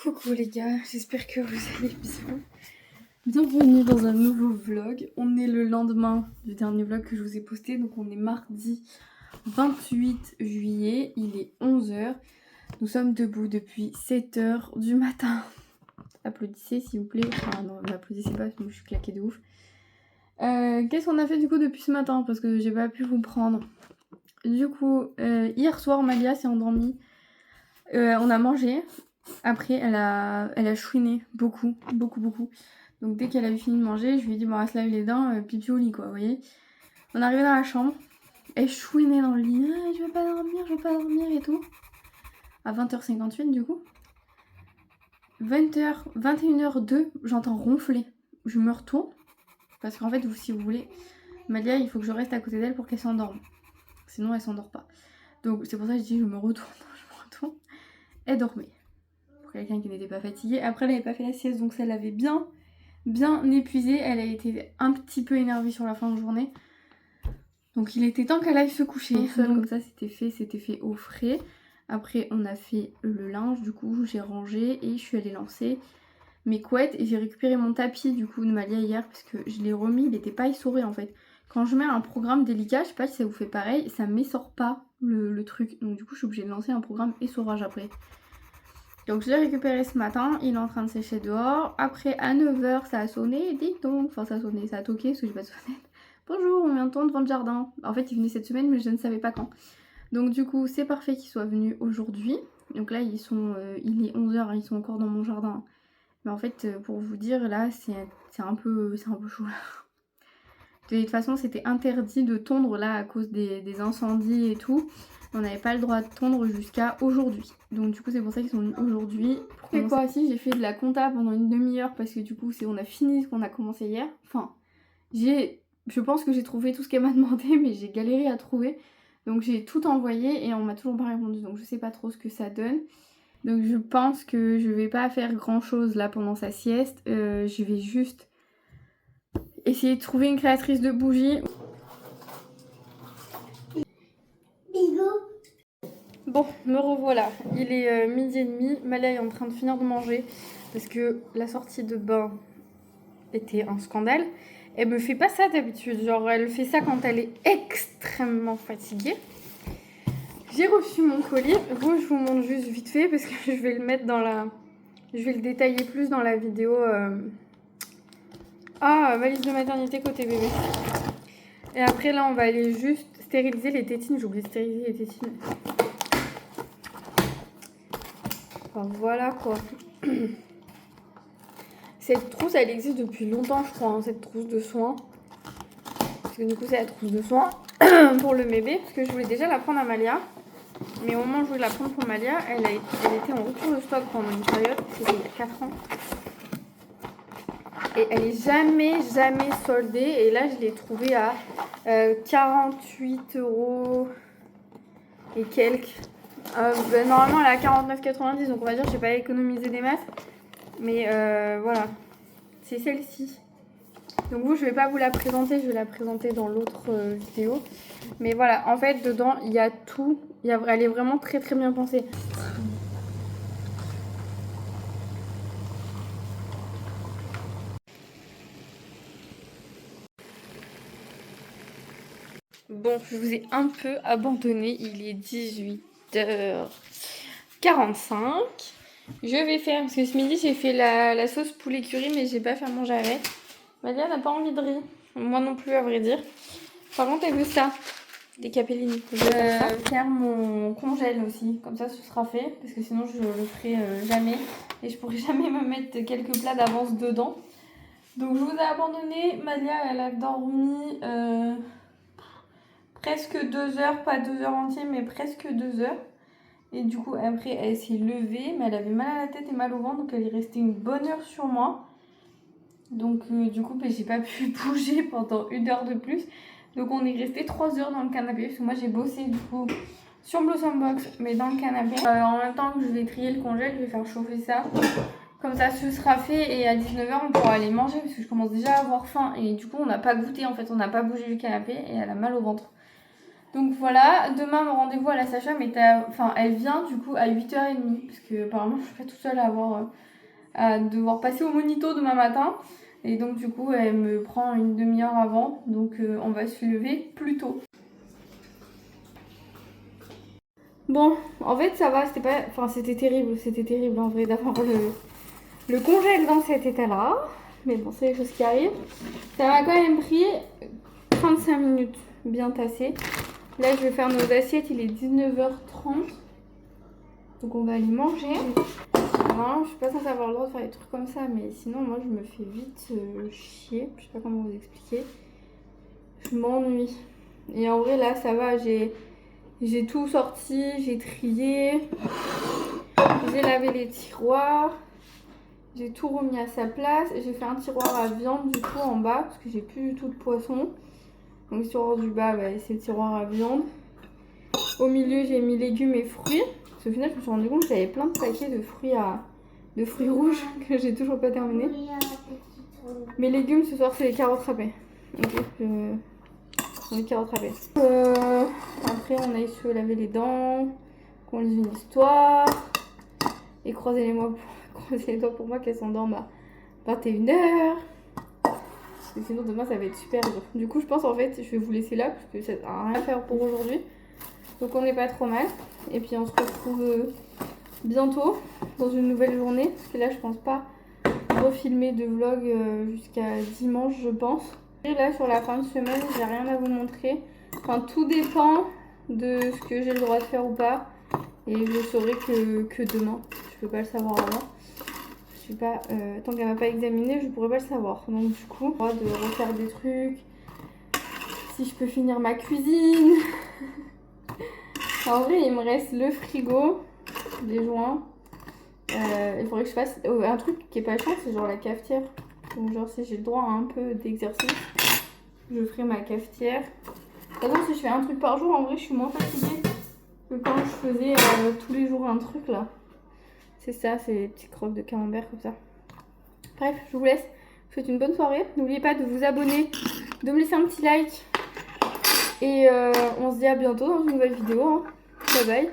Coucou les gars, j'espère que vous allez bien. Bienvenue dans un nouveau vlog. On est le lendemain du dernier vlog que je vous ai posté. Donc on est mardi 28 juillet, il est 11 h. Nous sommes debout depuis 7 h du matin. Applaudissez s'il vous plaît. Enfin non, n'applaudissez pas parce que je suis claquée de ouf. Qu'est-ce qu'on a fait du coup depuis ce matin? Parce que j'ai pas pu vous prendre. Du coup, hier soir Malia s'est endormie. On a mangé. Après, elle a chouiné beaucoup. Donc dès qu'elle avait fini de manger, je lui ai dit bon, on va se laver les dents, pipi au lit quoi, vous voyez. On est arrivé dans la chambre, elle chouinait dans le lit, ah, je veux pas dormir et tout. À 20 h 58 du coup. 20 h, 21 h 02, j'entends ronfler. Je me retourne, parce qu'en fait, si vous voulez, Malia, il faut que je reste à côté d'elle pour qu'elle s'endorme. Sinon, elle s'endort pas. Donc c'est pour ça que je dis je me retourne. Elle dormait. Pour quelqu'un qui n'était pas fatigué. Après, elle n'avait pas fait la sieste, donc ça l'avait bien épuisée. Elle a été un petit peu énervée sur la fin de journée. Donc il était temps qu'elle aille se coucher. Donc comme ça, c'était fait au frais. Après, on a fait le linge, du coup, j'ai rangé et je suis allée lancer mes couettes. Et j'ai récupéré mon tapis, du coup, de Malia hier, parce que je l'ai remis, il n'était pas essoré en fait. Quand je mets un programme délicat, je sais pas si ça vous fait pareil, ça m'essore pas le truc. Donc du coup, je suis obligée de lancer un programme essorage après. Donc je l'ai récupéré ce matin, il est en train de sécher dehors. Après à 9 h ça a sonné, dites donc, enfin ça a sonné, ça a toqué parce que j'ai pas de sonnette. Bonjour, on vient de devant le jardin. En fait il venait cette semaine mais je ne savais pas quand. Donc du coup c'est parfait qu'ils soient venus aujourd'hui. Donc là il est 11 h, ils sont encore dans mon jardin. Mais en fait pour vous dire là c'est un peu chaud. De toute façon c'était interdit de tondre là à cause des incendies et tout. On n'avait pas le droit de tondre jusqu'à aujourd'hui. Donc du coup c'est pour ça qu'ils sont venus aujourd'hui. Et quoi aussi, j'ai fait de la compta pendant une demi-heure parce que du coup on a fini ce qu'on a commencé hier. Enfin, je pense que j'ai trouvé tout ce qu'elle m'a demandé mais j'ai galéré à trouver. Donc j'ai tout envoyé et on m'a toujours pas répondu. Donc je sais pas trop ce que ça donne. Donc je pense que je vais pas faire grand chose là pendant sa sieste. Je vais juste essayer de trouver une créatrice de bougies. Bon, me revoilà. Il est 12h30. Malia est en train de finir de manger parce que la sortie de bain était un scandale. Elle me fait pas ça d'habitude. Genre, elle fait ça quand elle est extrêmement fatiguée. J'ai reçu mon colis. Je vous montre juste vite fait parce que je vais le mettre dans la... Je vais le détailler plus dans la vidéo. Ah, valise de maternité côté bébé. Et après, là, on va aller juste stériliser les tétines. J'ai oublié de stériliser les tétines. Enfin, voilà quoi. Cette trousse elle existe depuis longtemps je crois, hein, cette trousse de soins. Parce que du coup c'est la trousse de soins pour le bébé. Parce que je voulais déjà la prendre à Malia. Mais au moment où je voulais la prendre pour Malia, elle était en rupture de stock pendant une période. C'était il y a 4 ans. Et elle est jamais soldée. Et là je l'ai trouvée à 48 € et quelques. Normalement elle est à 49,90 donc on va dire que j'ai pas économisé des masses. Mais voilà, c'est celle-ci. Donc vous, je vais pas vous la présenter, je vais la présenter dans l'autre vidéo. Mais voilà, en fait, dedans, il y a tout. Elle est vraiment très bien pensée. Bon, je vous ai un peu abandonné. Il est 18h45. Je vais faire, parce que ce midi, j'ai fait la sauce poulet curry, mais j'ai pas fait à manger avec. Malia n'a pas envie de riz. Moi non plus, à vrai dire. Par contre, elle veut ça. Des capellini. Je vais faire mon congèle aussi. Comme ça, ce sera fait. Parce que sinon, je le ferai jamais. Et je pourrai jamais me mettre quelques plats d'avance dedans. Donc, je vous ai abandonné. Malia, elle a dormi presque 2 heures. Pas 2 heures entières, mais presque 2 heures. Et du coup, après, elle s'est levée. Mais elle avait mal à la tête et mal au ventre. Donc, elle est restée une bonne heure sur moi. Donc, du coup, j'ai pas pu bouger pendant 1 heure de plus. Donc on est resté 3 heures dans le canapé parce que moi j'ai bossé du coup sur Blossom Box mais dans le canapé. En même temps que je vais trier le congèle, je vais faire chauffer ça. Comme ça ce sera fait et à 19 h on pourra aller manger parce que je commence déjà à avoir faim et du coup on n'a pas goûté en fait, on n'a pas bougé du canapé et elle a mal au ventre. Donc voilà, demain mon rendez-vous à la sage-femme elle vient du coup à 8h30 parce que apparemment je suis pas toute seule à devoir passer au monito demain matin. Et donc du coup elle me prend une demi-heure avant, donc on va se lever plus tôt. Bon, en fait ça va, c'était terrible en vrai d'avoir le congèle dans cet état-là. Mais bon, c'est les choses qui arrivent. Ça m'a quand même pris 35 minutes bien tassé. Là je vais faire nos assiettes, il est 19h30. Donc on va aller manger. Normalement, je suis pas censée avoir le droit de faire des trucs comme ça, mais sinon moi je me fais vite chier. Je sais pas comment vous expliquer. Je m'ennuie. Et en vrai là ça va, j'ai tout sorti, j'ai trié, j'ai lavé les tiroirs, j'ai tout remis à sa place. J'ai fait un tiroir à viande du coup en bas parce que j'ai plus du tout de poisson. Donc le tiroir du bas, c'est le tiroir à viande. Au milieu j'ai mis légumes et fruits. Parce qu'au final je me suis rendu compte qu'il y avait plein de paquets de fruits rouges que j'ai toujours pas terminé. Mes légumes ce soir c'est les carottes râpées. Ok, les carottes râpées. Après on a se laver les dents, qu'on lise une histoire et croiser les doigts pour moi qu'elle s'endorme à 21h. Et sinon demain ça va être super dur. Du coup je pense en fait je vais vous laisser là parce que ça n'a rien à faire pour aujourd'hui. Donc on n'est pas trop mal. Et puis on se retrouve bientôt dans une nouvelle journée. Parce que là je pense pas refilmer de vlog jusqu'à dimanche je pense. Et là sur la fin de semaine j'ai rien à vous montrer. Enfin tout dépend de ce que j'ai le droit de faire ou pas. Et je le saurai que demain. Je peux pas le savoir avant. Je suis pas, tant qu'elle m'a pas examiné, je pourrais pas le savoir. Donc du coup, on va de refaire des trucs. Si je peux finir ma cuisine. En vrai, il me reste le frigo, les joints. Il faudrait que je fasse un truc qui est pas chiant, c'est genre la cafetière. Donc genre si j'ai le droit à un peu d'exercice, je ferai ma cafetière. De toute façon, si je fais un truc par jour, en vrai, je suis moins fatiguée que quand je faisais tous les jours un truc là. C'est ça, c'est les petits croques de camembert comme ça. Bref, je vous laisse. Je vous souhaite une bonne soirée. N'oubliez pas de vous abonner, de me laisser un petit like. Et on se dit à bientôt dans une nouvelle vidéo. Hein. Bye bye.